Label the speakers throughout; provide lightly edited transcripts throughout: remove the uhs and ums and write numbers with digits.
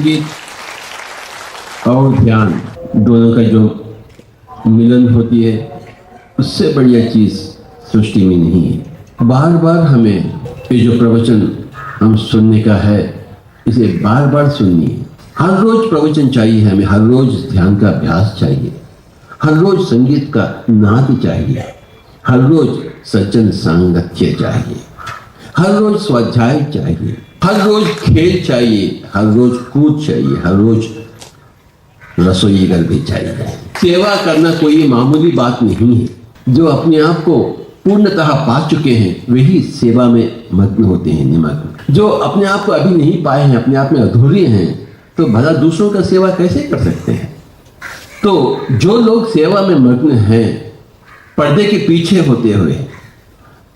Speaker 1: संगीत और ध्यान दोनों का जो मिलन होती है, उससे बढ़िया चीज सृष्टि में नहीं है। बार बार हमें ये जो प्रवचन हम सुनने का है, इसे बार बार सुनिए। हर रोज प्रवचन चाहिए हमें, हर रोज ध्यान का अभ्यास चाहिए, हर रोज संगीत का नाद चाहिए, हर रोज सज्जन सांगत्य चाहिए, हर रोज स्वाध्याय चाहिए, हर रोज खेल चाहिए, हर रोज कूद चाहिए, हर रोज रसोई घर भी चाहिए। सेवा करना कोई मामूली बात नहीं है। जो अपने आप को पूर्णतः पा चुके हैं वही सेवा में मग्न होते हैं, निमग्न। जो अपने आप को अभी नहीं पाए हैं, अपने आप में अधूरे हैं, तो भला दूसरों का सेवा कैसे कर सकते हैं। तो जो लोग सेवा में मग्न हैं, पर्दे के पीछे होते हुए,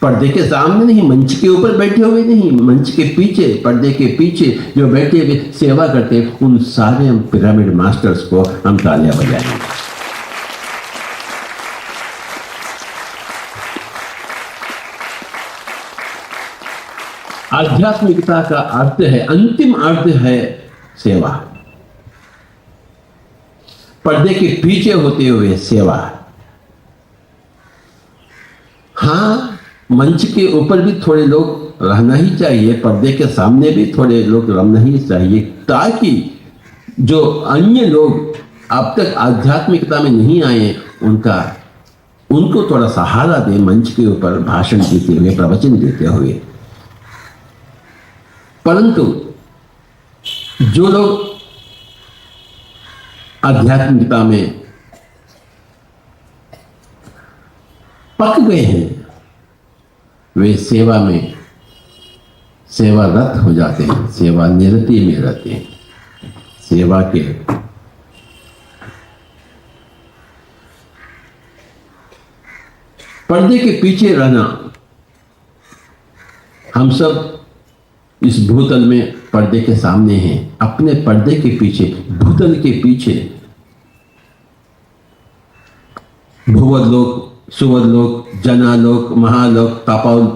Speaker 1: पर्दे के सामने नहीं, मंच के ऊपर बैठे हुए नहीं, मंच के पीछे, पर्दे के पीछे जो बैठे हुए सेवा करते, उन सारे हम पिरामिड मास्टर्स को हम तालियां बजाएंगे। आध्यात्मिकता का अर्थ है, अंतिम अर्थ है सेवा। पर्दे के पीछे होते हुए सेवा। हाँ, मंच के ऊपर भी थोड़े लोग रहना ही चाहिए, पर्दे के सामने भी थोड़े लोग रहना ही चाहिए, ताकि जो अन्य लोग अब तक आध्यात्मिकता में नहीं आए, उनको थोड़ा सहारा दे, मंच के ऊपर भाषण देते हुए, प्रवचन देते हुए। परंतु जो लोग आध्यात्मिकता में पक गए हैं, वे सेवा में सेवारत हो जाते हैं, सेवा निरति में रहते हैं। सेवा के पर्दे के पीछे रहना, हम सब इस भूतल में पर्दे के सामने हैं, अपने पर्दे के पीछे, भूतल के पीछे भुवरलोक, सुवरलोक, जनालोक, महालोक,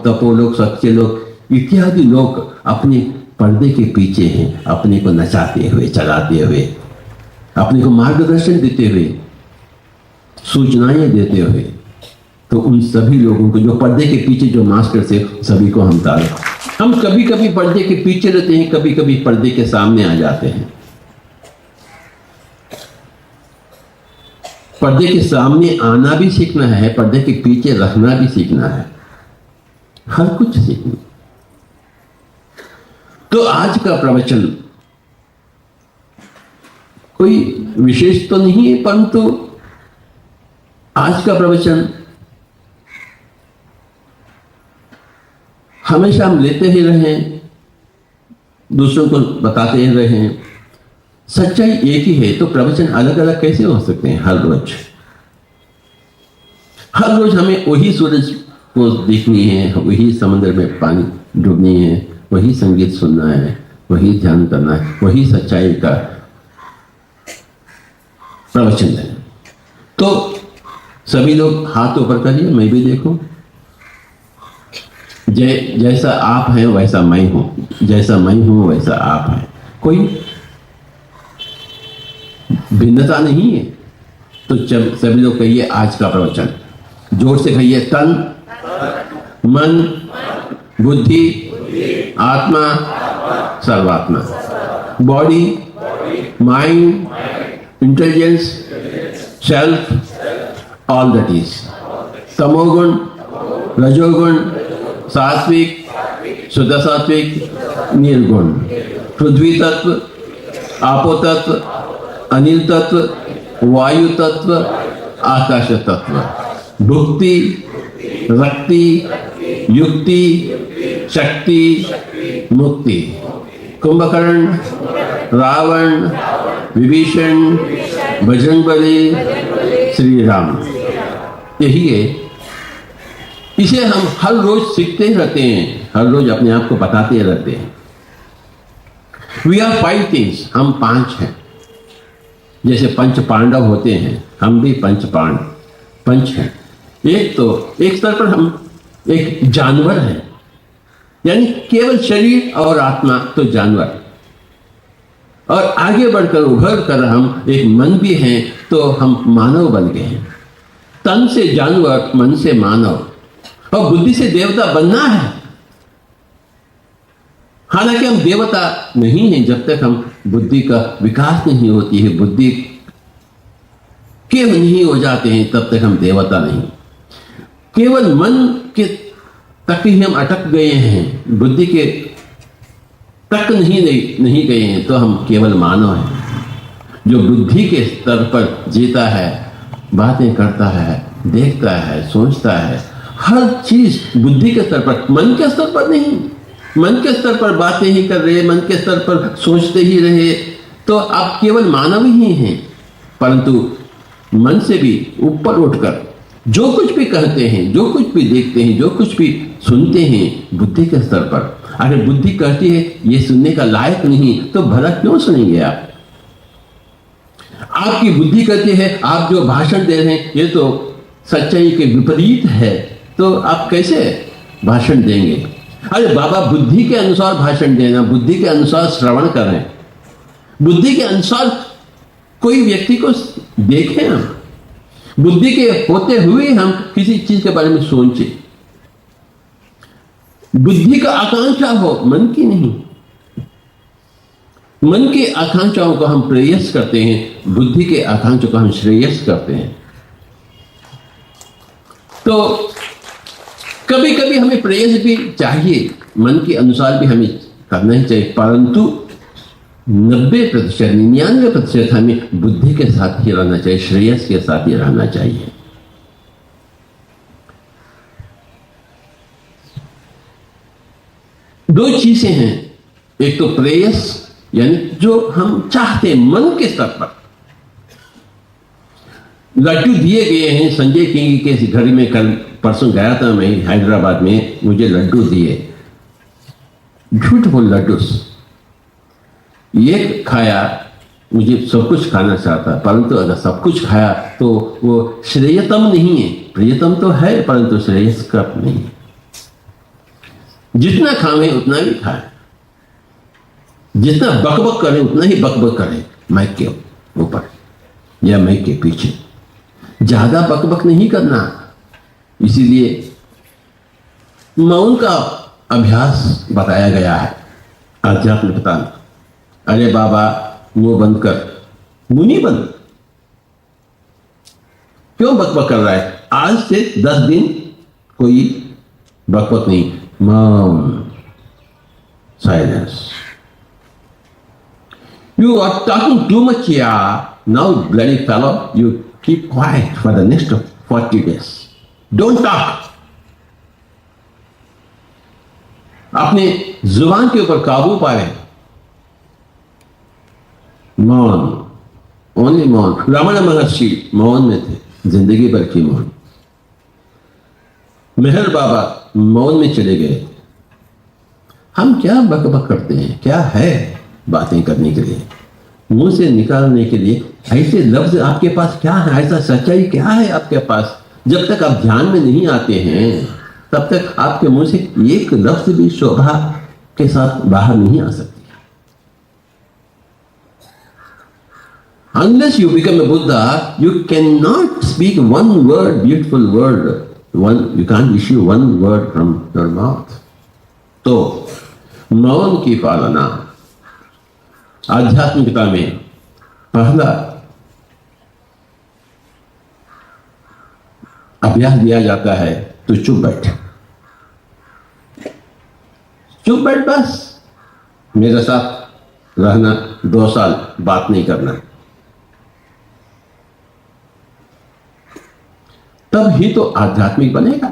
Speaker 1: तपोलोक, सत्यलोक इत्यादि लोग अपने पर्दे के पीछे हैं, अपने को नचाते हुए, चलाते हुए, अपने को मार्गदर्शन देते हुए, सूचनाएं देते हुए। तो उन सभी लोगों को, जो पर्दे के पीछे जो मास्टर से, सभी को हम ताल। हम कभी कभी पर्दे के पीछे रहते हैं, कभी कभी पर्दे के सामने आ जाते हैं। पर्दे के सामने आना भी सीखना है, पर्दे के पीछे रखना भी सीखना है, हर कुछ सीखना। तो आज का प्रवचन कोई विशेष तो नहीं है, परंतु आज का प्रवचन हमेशा हम लेते ही रहे, दूसरों को बताते ही रहे। सच्चाई एक ही है, तो प्रवचन अलग अलग कैसे हो सकते हैं। हर रोज हमें वही सूरज को देखनी है, वही समंदर में पानी डूबनी है, वही संगीत सुनना है, वही ध्यान करना है, वही सच्चाई का प्रवचन है। तो सभी लोग हाथ ऊपर करिए, मैं भी देखूं। जैसा आप हैं वैसा मैं हूं, जैसा मैं हूं वैसा आप हैं, कोई भिन्नता नहीं है। तो जब सभी लोग कहिए आज का प्रवचन, जोर से कहिए। तन, मन, बुद्धि, आत्मा, सर्वात्मा। Body, mind, intelligence, self, all that is. तमोगुण, रजोगुण, सात्विक, शुद्ध सात्विक, निर्गुण। पृथ्वी तत्व, आपो तत्व, अनिल तत्व, वायु तत्व, आकाश तत्व। भुक्ति, रक्ति, युक्ति, शक्ति, मुक्ति। कुंभकर्ण, रावण, विभीषण, बजरंगबली, श्री राम। यही है। इसे हम हर रोज सीखते ही रहते हैं, हर रोज अपने आप को बताते रहते हैं। वी आर 5 थिंग्स, हम 5 हैं। जैसे पंच पांडव होते हैं, हम भी पंच हैं। एक स्तर पर हम एक जानवर हैं, यानी केवल शरीर और आत्मा तो जानवर। और आगे बढ़कर उभर कर हम एक मन भी हैं, तो हम मानव बन गए हैं। तन से जानवर, मन से मानव, और बुद्धि से देवता बनना है। हालांकि हम देवता नहीं हैं जब तक हम बुद्धि का विकास नहीं होती है, बुद्धि के नहीं हो जाते हैं, तब तक हम देवता नहीं। केवल मन के तक ही हम अटक गए हैं, बुद्धि के तक नहीं गए हैं, तो हम केवल मानव हैं। जो बुद्धि के स्तर पर जीता है, बातें करता है, देखता है, सोचता है, हर चीज बुद्धि के स्तर पर, मन के स्तर पर नहीं। मन के स्तर पर बातें ही कर रहे, मन के स्तर पर सोचते ही रहे, तो आप केवल मानव ही हैं। परंतु मन से भी ऊपर उठकर जो कुछ भी कहते हैं, जो कुछ भी देखते हैं, जो कुछ भी सुनते हैं, बुद्धि के स्तर पर, अगर बुद्धि कहती है ये सुनने का लायक नहीं, तो भला क्यों सुनेंगे आप? आपकी बुद्धि कहती है आप जो भाषण दे रहे हैं ये तो सच्चाई के विपरीत है, तो आप कैसे भाषण देंगे? अरे बाबा, बुद्धि के अनुसार भाषण देना, बुद्धि के अनुसार श्रवण करें, बुद्धि के अनुसार कोई व्यक्ति को देखें, हम बुद्धि के होते हुए हम किसी चीज के बारे में सोचें। बुद्धि का आकांक्षा हो, मन की नहीं। मन की आकांक्षाओं को हम प्रेयस करते हैं, बुद्धि के आकांक्षा को हम श्रेयस करते हैं। तो कभी कभी हमें प्रेयस भी चाहिए, मन के अनुसार भी हमें करना ही चाहिए, परंतु 90%, 99% हमें बुद्धि के साथ ही रहना चाहिए, श्रेयस के साथ ही रहना चाहिए। दो चीजें हैं, एक तो प्रेयस यानी जो हम चाहते हैं मन के स्तर पर। लड्डू दिए गए हैं संजय किंग के घर में, कल परसों गया था मैं हैदराबाद में, मुझे लड्डू दिए, ब्यूटीफुल लड्डूस। ये खाया, मुझे सब कुछ खाना चाहता, परंतु अगर सब कुछ खाया तो वो श्रेयतम नहीं है। प्रियतम तो है परंतु श्रेयस्कर नहीं है। जितना खावे उतना भी खाए, जितना बकबक करे उतना ही बकबक करे, माइक के ऊपर या माइक के पीछे। ज्यादा बकबक नहीं करना। इसीलिए मौन का अभ्यास बताया गया है आध्यात्म पिता ने। अरे बाबा, मुंह बंद कर, मुनि बंद, क्यों बकबक कर रहा है? आज से 10 दिन कोई बकबक नहीं, मौन, silence. You are talking too much here. Now, bloody fellow, you keep quiet for the next 40 days. Don't talk. अपने जुबान के ऊपर काबू पाए। मौन, ओनली मौन। रमण महर्षि मौन में थे, जिंदगी भर की मौन। मेहर बाबा मौन में चले गए। हम क्या बकबक करते हैं? क्या है बातें करने के लिए, मुंह से निकालने के लिए? ऐसे लफ्ज आपके पास क्या है? ऐसा सच्चाई क्या है आपके पास? जब तक आप ध्यान में नहीं आते हैं तब तक आपके मुंह से एक लफ्ज भी शोभा के साथ बाहर नहीं आ सकती। Unless you become a Buddha, you cannot speak one word, beautiful word. You can't issue one word from your mouth. तो मौन की पालना आध्यात्मिकता में पहला अभ्यास दिया जाता है। तो चुप बैठ, चुप बैठ, बस मेरे साथ रहना, 2 साल बात नहीं करना, तब ही तो आध्यात्मिक बनेगा।